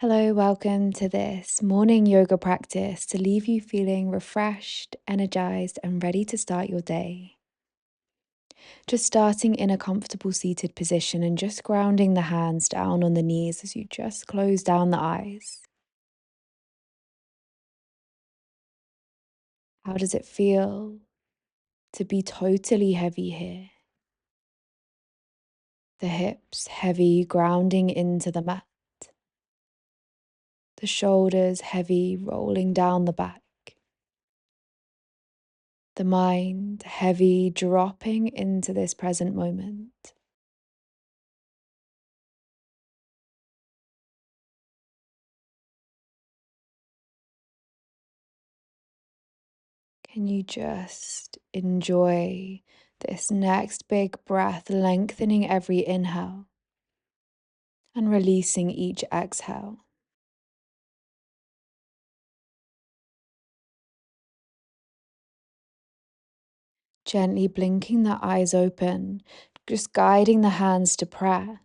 Hello, welcome to this morning yoga practice to leave you feeling refreshed, energized, and ready to start your day. Just starting in a comfortable seated position and just grounding the hands down on the knees as you just close down the eyes. How does it feel to be totally heavy here? The hips heavy, grounding into the mat. The shoulders heavy, rolling down the back. The mind heavy, dropping into this present moment. Can you just enjoy this next big breath, lengthening every inhale and releasing each exhale? Gently blinking the eyes open, just guiding the hands to prayer,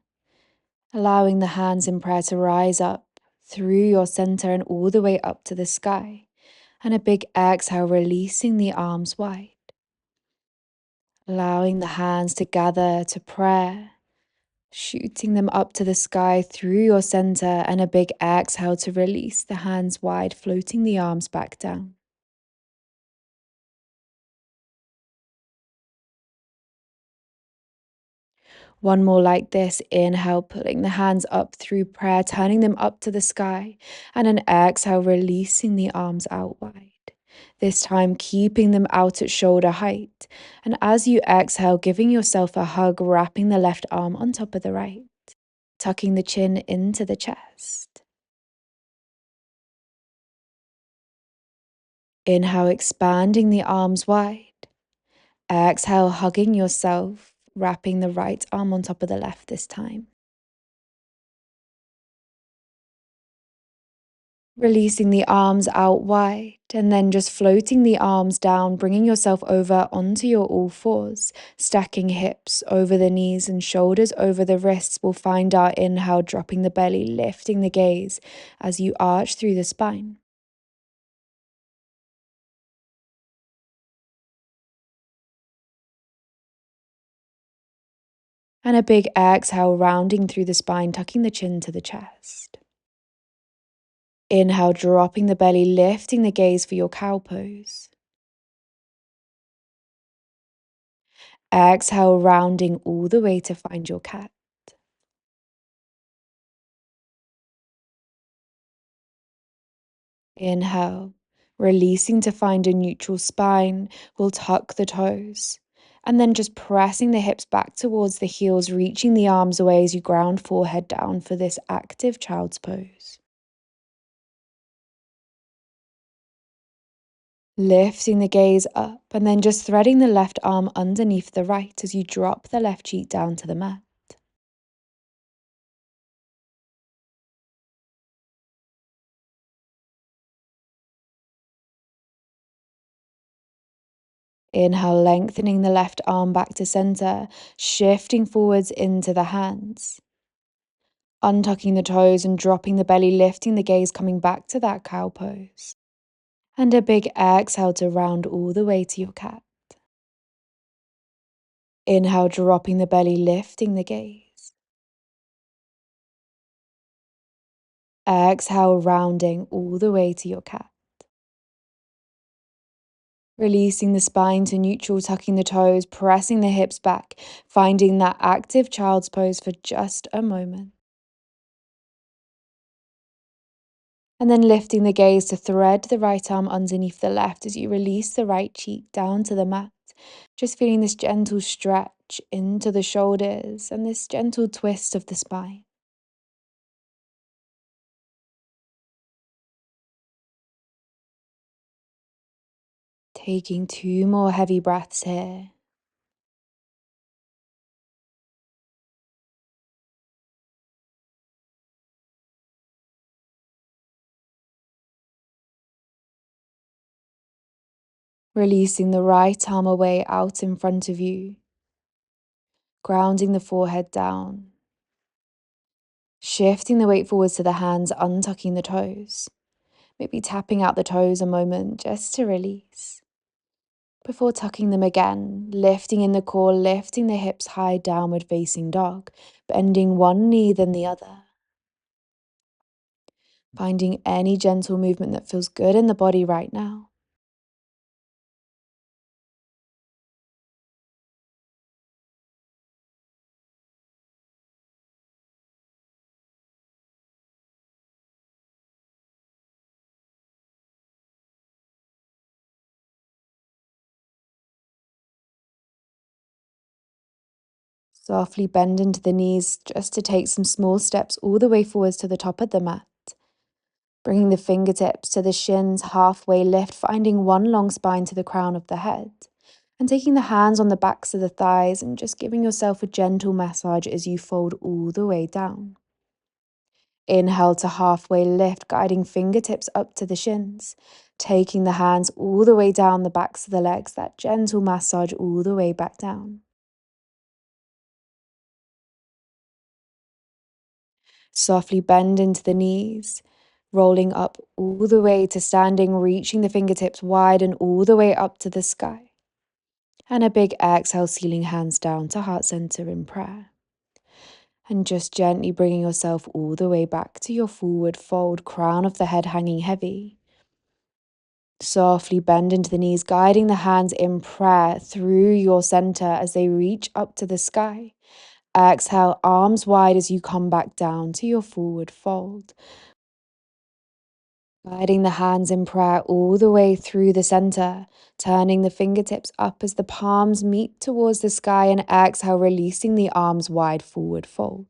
allowing the hands in prayer to rise up through your center and all the way up to the sky. And a big exhale, releasing the arms wide, allowing the hands to gather to prayer, shooting them up to the sky through your center, and a big exhale to release the hands wide, floating the arms back down. One more like this. Inhale, pulling the hands up through prayer, turning them up to the sky, and an exhale, releasing the arms out wide. This time, keeping them out at shoulder height. And as you exhale, giving yourself a hug, wrapping the left arm on top of the right, tucking the chin into the chest. Inhale, expanding the arms wide. Exhale, hugging yourself, wrapping the right arm on top of the left this time. Releasing the arms out wide and then just floating the arms down, bringing yourself over onto your all fours, stacking hips over the knees and shoulders over the wrists. We'll find our inhale, dropping the belly, lifting the gaze as you arch through the spine. And a big exhale, rounding through the spine, tucking the chin to the chest. Inhale, dropping the belly, lifting the gaze for your cow pose. Exhale, rounding all the way to find your cat. Inhale, releasing to find a neutral spine. We'll tuck the toes. And then just pressing the hips back towards the heels, reaching the arms away as you ground forehead down for this active child's pose. Lifting the gaze up and then just threading the left arm underneath the right as you drop the left cheek down to the mat. Inhale, lengthening the left arm back to center, shifting forwards into the hands. Untucking the toes and dropping the belly, lifting the gaze, coming back to that cow pose. And a big exhale to round all the way to your cat. Inhale, dropping the belly, lifting the gaze. Exhale, rounding all the way to your cat. Releasing the spine to neutral, tucking the toes, pressing the hips back, finding that active child's pose for just a moment. And then lifting the gaze to thread the right arm underneath the left as you release the right cheek down to the mat. Just feeling this gentle stretch into the shoulders and this gentle twist of the spine. Taking 2 more heavy breaths here. Releasing the right arm away out in front of you. Grounding the forehead down. Shifting the weight forwards to the hands, untucking the toes. Maybe tapping out the toes a moment just to release. Before tucking them again, lifting in the core, lifting the hips high, downward facing dog, bending one knee then the other. Finding any gentle movement that feels good in the body right now. Softly bend into the knees just to take some small steps all the way forwards to the top of the mat. Bringing the fingertips to the shins, halfway lift, finding one long spine to the crown of the head. And taking the hands on the backs of the thighs and just giving yourself a gentle massage as you fold all the way down. Inhale to halfway lift, guiding fingertips up to the shins. Taking the hands all the way down the backs of the legs, that gentle massage all the way back down. Softly bend into the knees, rolling up all the way to standing, reaching the fingertips wide and all the way up to the sky. And a big exhale, sealing hands down to heart center in prayer. And just gently bringing yourself all the way back to your forward fold, crown of the head hanging heavy. Softly bend into the knees, guiding the hands in prayer through your center as they reach up to the sky. Exhale, arms wide as you come back down to your forward fold. Guiding the hands in prayer all the way through the center, turning the fingertips up as the palms meet towards the sky, and exhale, releasing the arms wide, forward fold.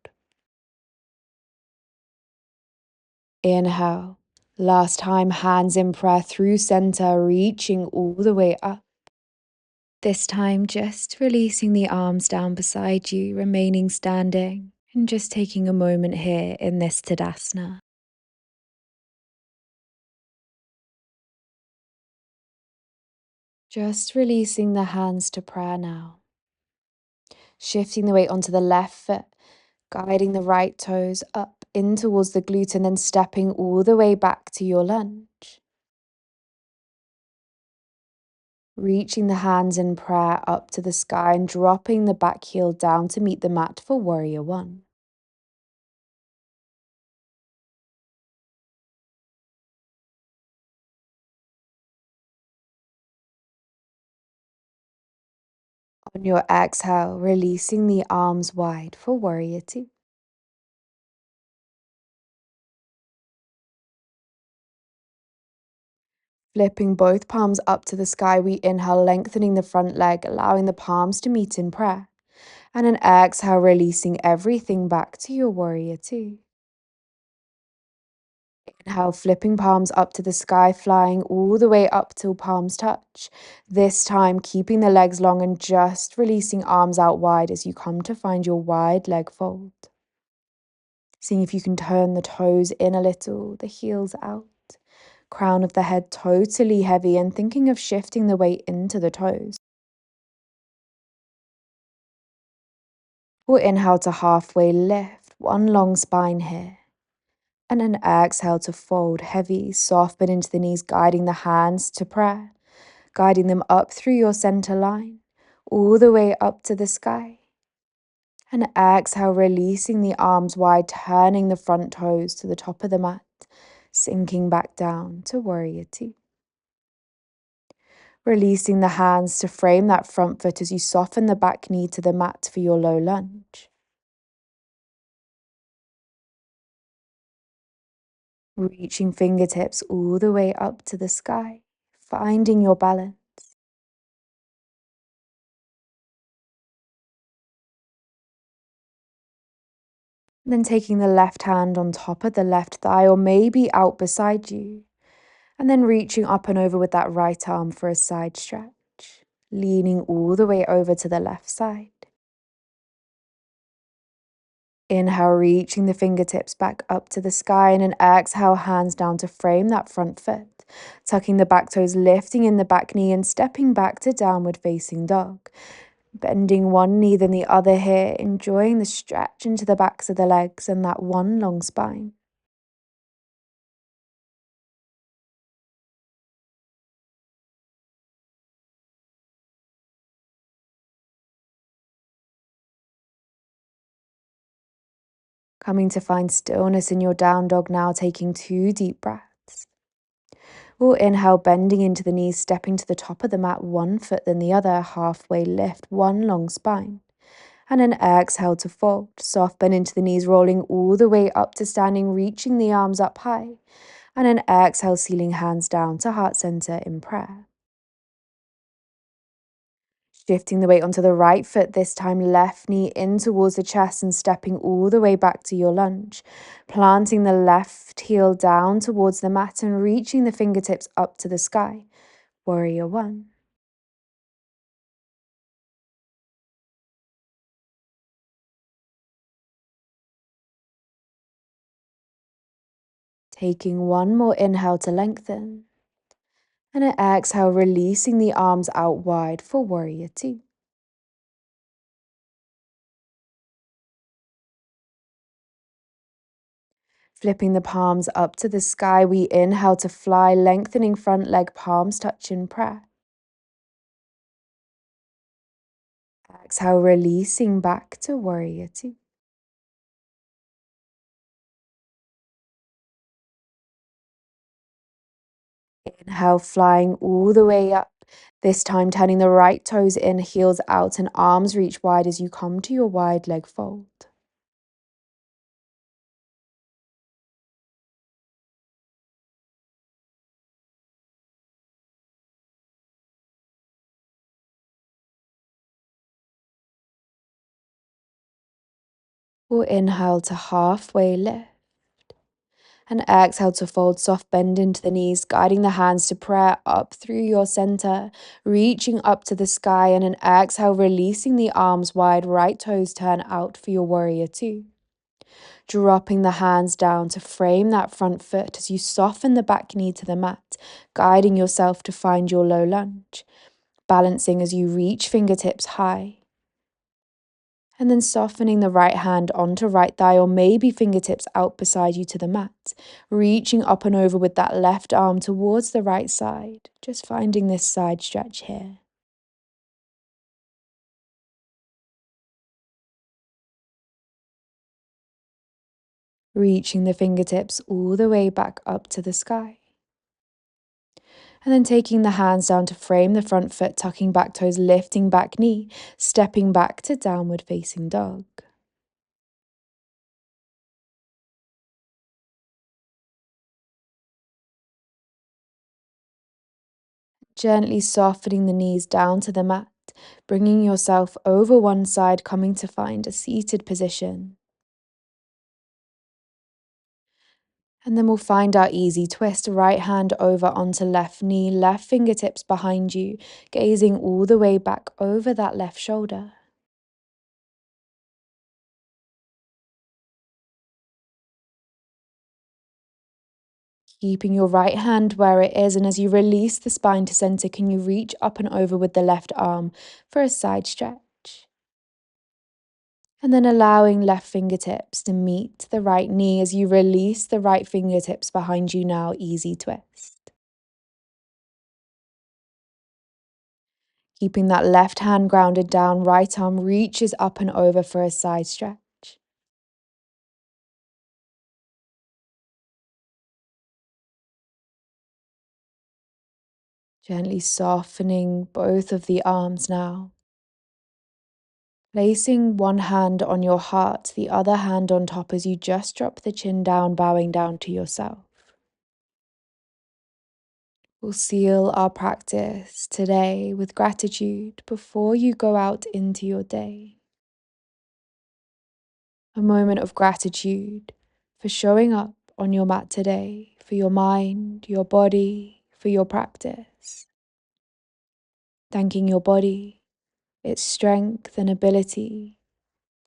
Inhale. Last time, hands in prayer through center, reaching all the way up. This time, just releasing the arms down beside you, remaining standing, and just taking a moment here in this Tadasana. Just releasing the hands to prayer now. Shifting the weight onto the left foot, guiding the right toes up in towards the glute and then stepping all the way back to your lunge. Reaching the hands in prayer up to the sky and dropping the back heel down to meet the mat for warrior one. On your exhale, releasing the arms wide for warrior two. Flipping both palms up to the sky, we inhale, lengthening the front leg, allowing the palms to meet in prayer. And an exhale, releasing everything back to your warrior two. Inhale, flipping palms up to the sky, flying all the way up till palms touch. This time, keeping the legs long and just releasing arms out wide as you come to find your wide leg fold. Seeing if you can turn the toes in a little, the heels out. Crown of the head totally heavy and thinking of shifting the weight into the toes. Or inhale to halfway lift, one long spine here. And an exhale to fold heavy, soften into the knees, guiding the hands to prayer, guiding them up through your center line, all the way up to the sky. And exhale, releasing the arms wide, turning the front toes to the top of the mat, sinking back down to warrior two. Releasing the hands to frame that front foot as you soften the back knee to the mat for your low lunge. Reaching fingertips all the way up to the sky, finding your balance. Then taking the left hand on top of the left thigh or maybe out beside you. And then reaching up and over with that right arm for a side stretch. Leaning all the way over to the left side. Inhale, reaching the fingertips back up to the sky, and an exhale, hands down to frame that front foot. Tucking the back toes, lifting in the back knee and stepping back to downward facing dog. Bending one knee then the other here, enjoying the stretch into the backs of the legs and that one long spine. Coming to find stillness in your down dog now, taking 2 deep breaths. We'll inhale, bending into the knees, stepping to the top of the mat, one foot then the other, halfway lift, one long spine. And an exhale to fold, soft bend into the knees, rolling all the way up to standing, reaching the arms up high. And an exhale, sealing hands down to heart center in prayer. Shifting the weight onto the right foot, this time left knee in towards the chest and stepping all the way back to your lunge. Planting the left heel down towards the mat and reaching the fingertips up to the sky. Warrior one. Taking one more inhale to lengthen. And an exhale, releasing the arms out wide for warrior two. Flipping the palms up to the sky, we inhale to fly, lengthening front leg, palms touch in prayer. Exhale, releasing back to warrior two. Inhale, flying all the way up. This time turning the right toes in, heels out, and arms reach wide as you come to your wide leg fold. Or inhale to halfway lift. And exhale to fold, soft bend into the knees, guiding the hands to prayer up through your center, reaching up to the sky. And an exhale, releasing the arms wide, right toes turn out for your warrior two. Dropping the hands down to frame that front foot as you soften the back knee to the mat, guiding yourself to find your low lunge. Balancing as you reach fingertips high. And then softening the right hand onto right thigh or maybe fingertips out beside you to the mat. Reaching up and over with that left arm towards the right side. Just finding this side stretch here. Reaching the fingertips all the way back up to the sky. And then taking the hands down to frame the front foot, tucking back toes, lifting back knee, stepping back to downward facing dog. Gently softening the knees down to the mat, bringing yourself over one side, coming to find a seated position. And then we'll find our easy twist, right hand over onto left knee, left fingertips behind you, gazing all the way back over that left shoulder. Keeping your right hand where it is, and as you release the spine to center, can you reach up and over with the left arm for a side stretch? And then allowing left fingertips to meet the right knee as you release the right fingertips behind you now, easy twist. Keeping that left hand grounded down, right arm reaches up and over for a side stretch. Gently softening both of the arms now. Placing one hand on your heart, the other hand on top as you just drop the chin down, bowing down to yourself. We'll seal our practice today with gratitude before you go out into your day. A moment of gratitude for showing up on your mat today, for your mind, your body, for your practice. Thanking your body, its strength and ability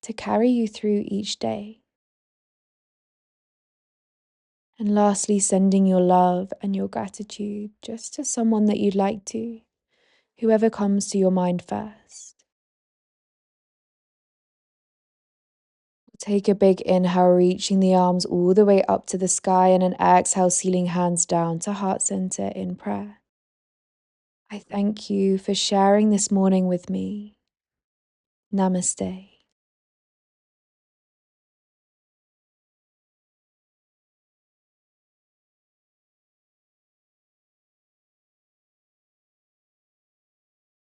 to carry you through each day. And lastly, sending your love and your gratitude just to someone that you'd like to, whoever comes to your mind first. Take a big inhale, reaching the arms all the way up to the sky, and an exhale, sealing hands down to heart center in prayer. I thank you for sharing this morning with me. Namaste.